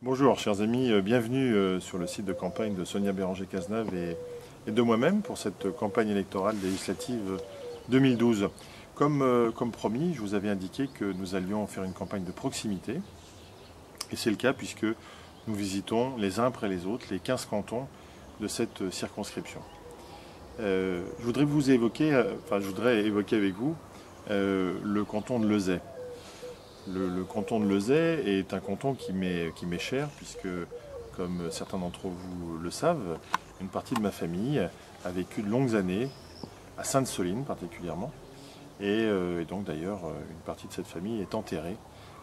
Bonjour chers amis, bienvenue sur le site de campagne de Sonia Béranger-Cazenave et de moi-même pour cette campagne électorale législative 2012. Comme promis, je vous avais indiqué que nous allions faire une campagne de proximité et c'est le cas puisque nous visitons les uns après les autres les 15 cantons de cette circonscription. Je voudrais évoquer avec vous le canton de Lezay. Le canton de Lezay est un canton qui m'est cher, puisque, comme certains d'entre vous le savent, une partie de ma famille a vécu de longues années, à Sainte-Soline particulièrement, et donc d'ailleurs une partie de cette famille est enterrée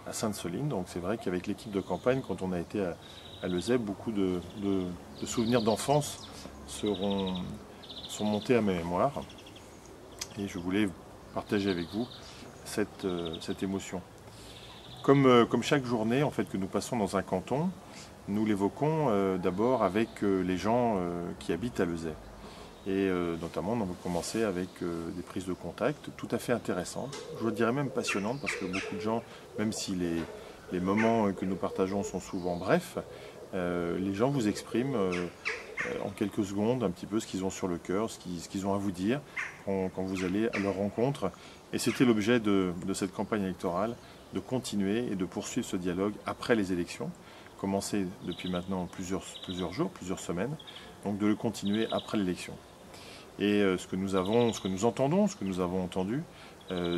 à Sainte-Soline. Donc c'est vrai qu'avec l'équipe de campagne, quand on a été à Lezay, beaucoup de souvenirs d'enfance sont montés à ma mémoire, et je voulais partager avec vous cette émotion. Comme chaque journée en fait, que nous passons dans un canton, nous l'évoquons d'abord avec les gens qui habitent à Lezay. Et notamment, on va commencer avec des prises de contact tout à fait intéressantes, je dirais même passionnantes, parce que beaucoup de gens, même si les moments que nous partageons sont souvent brefs, les gens vous expriment en quelques secondes un petit peu ce qu'ils ont sur le cœur, ce qu'ils ont à vous dire quand vous allez à leur rencontre. Et c'était l'objet de cette campagne électorale, de continuer et de poursuivre ce dialogue après les élections, commencé depuis maintenant plusieurs jours, plusieurs semaines, donc de le continuer après l'élection. Et ce que nous entendons, ce que nous avons entendu,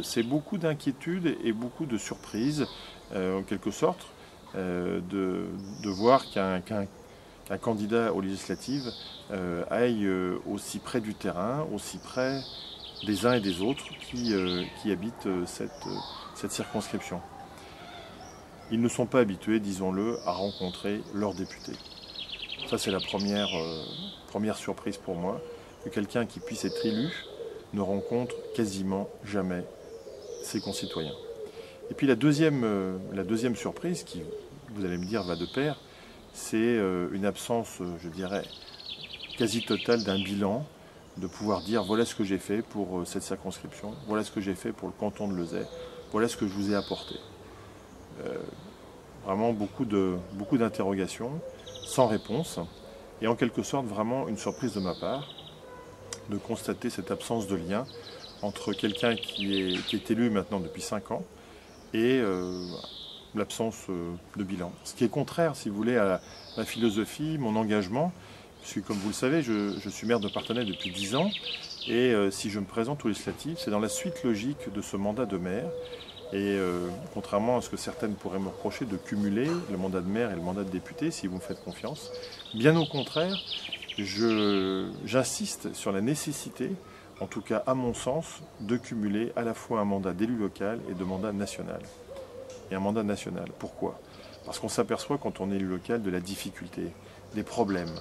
c'est beaucoup d'inquiétudes et beaucoup de surprises, en quelque sorte, de voir qu'un candidat aux législatives aille aussi près du terrain, aussi près des uns et des autres qui habitent cette circonscription. Ils ne sont pas habitués, disons-le, à rencontrer leurs députés. Ça, c'est la première surprise pour moi, que quelqu'un qui puisse être élu ne rencontre quasiment jamais ses concitoyens. Et puis la deuxième surprise, qui, vous allez me dire, va de pair, c'est une absence, je dirais, quasi totale d'un bilan, de pouvoir dire voilà ce que j'ai fait pour cette circonscription, voilà ce que j'ai fait pour le canton de Lezay, voilà ce que je vous ai apporté. Vraiment beaucoup d'interrogations, sans réponse, et en quelque sorte vraiment une surprise de ma part de constater cette absence de lien entre quelqu'un qui est élu maintenant depuis 5 ans et l'absence de bilan. Ce qui est contraire, si vous voulez, à ma philosophie, mon engagement, puisque comme vous le savez, je suis maire de Parthenay depuis 10 ans, et si je me présente aux législatives, c'est dans la suite logique de ce mandat de maire. Et contrairement à ce que certaines pourraient me reprocher de cumuler le mandat de maire et le mandat de député, si vous me faites confiance, bien au contraire, j'insiste sur la nécessité, en tout cas à mon sens, de cumuler à la fois un mandat d'élu local et de mandat national. Et un mandat national. Pourquoi ? Parce qu'on s'aperçoit quand on est élu local de la difficulté, des problèmes,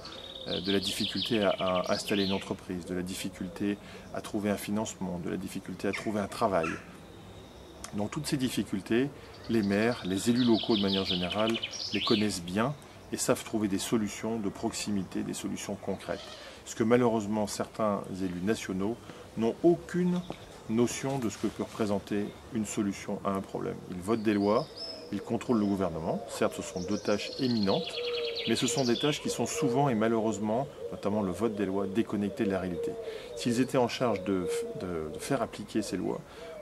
de la difficulté à installer une entreprise, de la difficulté à trouver un financement, de la difficulté à trouver un travail. Dans toutes ces difficultés, les maires, les élus locaux de manière générale, les connaissent bien et savent trouver des solutions de proximité, des solutions concrètes. Ce que malheureusement certains élus nationaux n'ont aucune notion de ce que peut représenter une solution à un problème. Ils votent des lois, ils contrôlent le gouvernement. Certes, ce sont deux tâches éminentes, mais ce sont des tâches qui sont souvent et malheureusement, notamment le vote des lois, déconnectées de la réalité. S'ils étaient en charge de faire appliquer ces lois,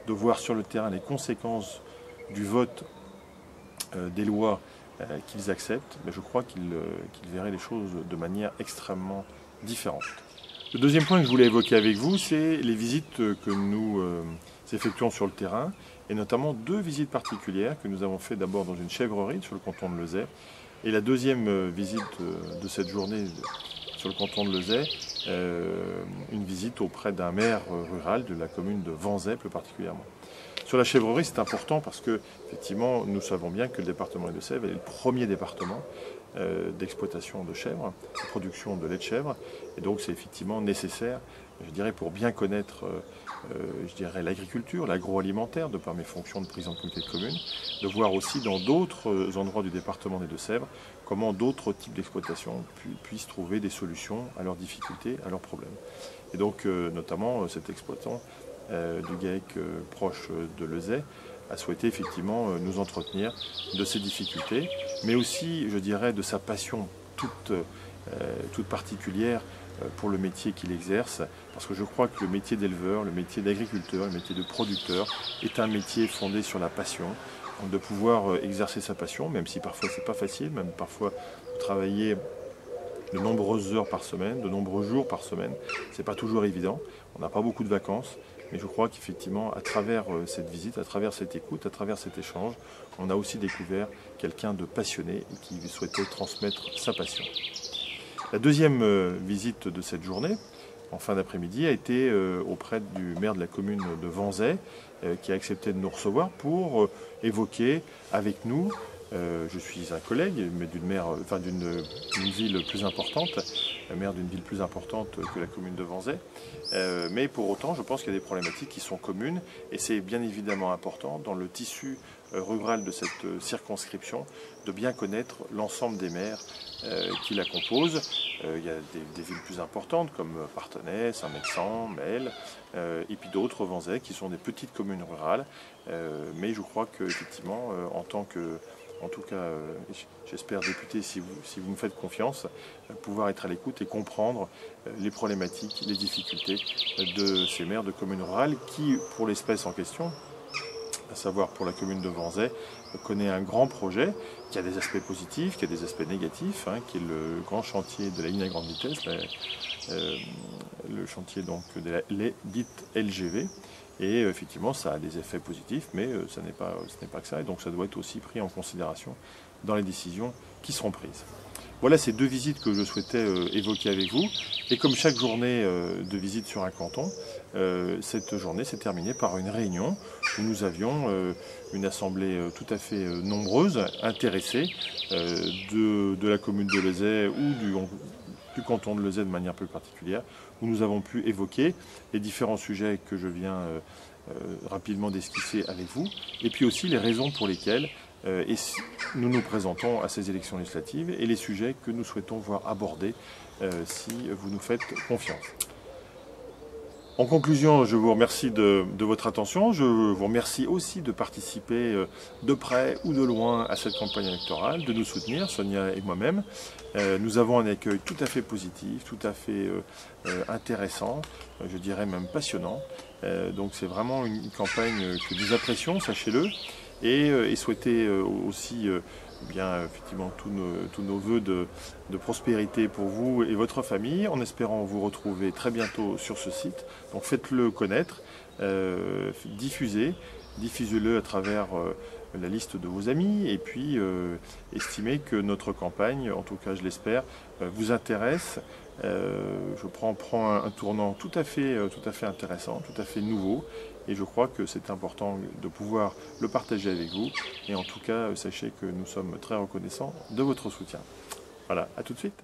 de voir sur le terrain les conséquences du vote des lois qu'ils acceptent, mais je crois qu'ils verraient les choses de manière extrêmement différente. Le deuxième point que je voulais évoquer avec vous, c'est les visites que nous effectuons sur le terrain, et notamment 2 visites particulières que nous avons fait d'abord dans une chèvrerie sur le canton de Lezay, et la deuxième visite de cette journée sur le canton de Lezay, une visite auprès d'un maire rural de la commune de Vanzay plus particulièrement. Sur la chèvrerie, c'est important parce que, effectivement, nous savons bien que le département des Deux-Sèvres est le premier département d'exploitation de chèvres, de production de lait de chèvre. Et donc, c'est effectivement nécessaire, je dirais, pour bien connaître l'agriculture, l'agroalimentaire, de par mes fonctions de président de comité de commune, de voir aussi dans d'autres endroits du département des Deux-Sèvres comment d'autres types d'exploitation puissent trouver des solutions à leurs difficultés, à leurs problèmes. Et donc, notamment, cet exploitant du GAEC proche de Lezay a souhaité effectivement nous entretenir de ses difficultés, mais aussi, je dirais, de sa passion toute particulière pour le métier qu'il exerce, parce que je crois que le métier d'éleveur, le métier d'agriculteur, le métier de producteur est un métier fondé sur la passion, donc de pouvoir exercer sa passion, même si parfois c'est pas facile, même parfois travailler de nombreuses heures par semaine, de nombreux jours par semaine, c'est pas toujours évident, on n'a pas beaucoup de vacances, mais je crois qu'effectivement, à travers cette visite, à travers cette écoute, à travers cet échange, on a aussi découvert quelqu'un de passionné et qui souhaitait transmettre sa passion. La deuxième visite de cette journée, en fin d'après-midi, a été auprès du maire de la commune de Vanzay, qui a accepté de nous recevoir pour évoquer avec nous, je suis un collègue, mais d'une ville plus importante, maire d'une ville plus importante que la commune de Vanzay, mais pour autant, je pense qu'il y a des problématiques qui sont communes, et c'est bien évidemment important dans le tissu rural de cette circonscription de bien connaître l'ensemble des maires qui la composent. Il y a des villes plus importantes comme Parthenay, Saint-Mexan, Mel, et puis d'autres, Vanzay, qui sont des petites communes rurales. Mais je crois qu'effectivement, en tout cas, j'espère député, si vous me faites confiance, pouvoir être à l'écoute et comprendre les problématiques, les difficultés de ces maires de communes rurales qui, pour l'espèce en question, à savoir pour la commune de Vanzay, connaît un grand projet qui a des aspects positifs, qui a des aspects négatifs, qui est le grand chantier de la ligne à grande vitesse, le chantier donc les dites LGV. Et effectivement, ça a des effets positifs, mais ce n'est pas que ça, et donc ça doit être aussi pris en considération dans les décisions qui seront prises. Voilà ces deux visites que je souhaitais évoquer avec vous. Et comme chaque journée de visite sur un canton, cette journée s'est terminée par une réunion où nous avions une assemblée tout à fait nombreuse, intéressée, de la commune de Lezay ou du canton de Lezay de manière plus particulière, où nous avons pu évoquer les différents sujets que je viens rapidement d'esquisser avec vous, et puis aussi les raisons pour lesquelles nous nous présentons à ces élections législatives et les sujets que nous souhaitons voir abordés si vous nous faites confiance. En conclusion, je vous remercie de votre attention. Je vous remercie aussi de participer de près ou de loin à cette campagne électorale, de nous soutenir, Sonia et moi-même. Nous avons un accueil tout à fait positif, tout à fait intéressant, je dirais même passionnant. Donc c'est vraiment une campagne que nous apprécions, sachez-le, et souhaiter aussi bien effectivement tous nos vœux de prospérité pour vous et votre famille, en espérant vous retrouver très bientôt sur ce site. Donc faites-le connaître, diffusez-le à travers la liste de vos amis, et puis estimez que notre campagne, en tout cas je l'espère, vous intéresse. Je prends un tournant tout à fait intéressant, tout à fait nouveau, et je crois que c'est important de pouvoir le partager avec vous, et en tout cas sachez que nous sommes très reconnaissants de votre soutien. Voilà, à tout de suite.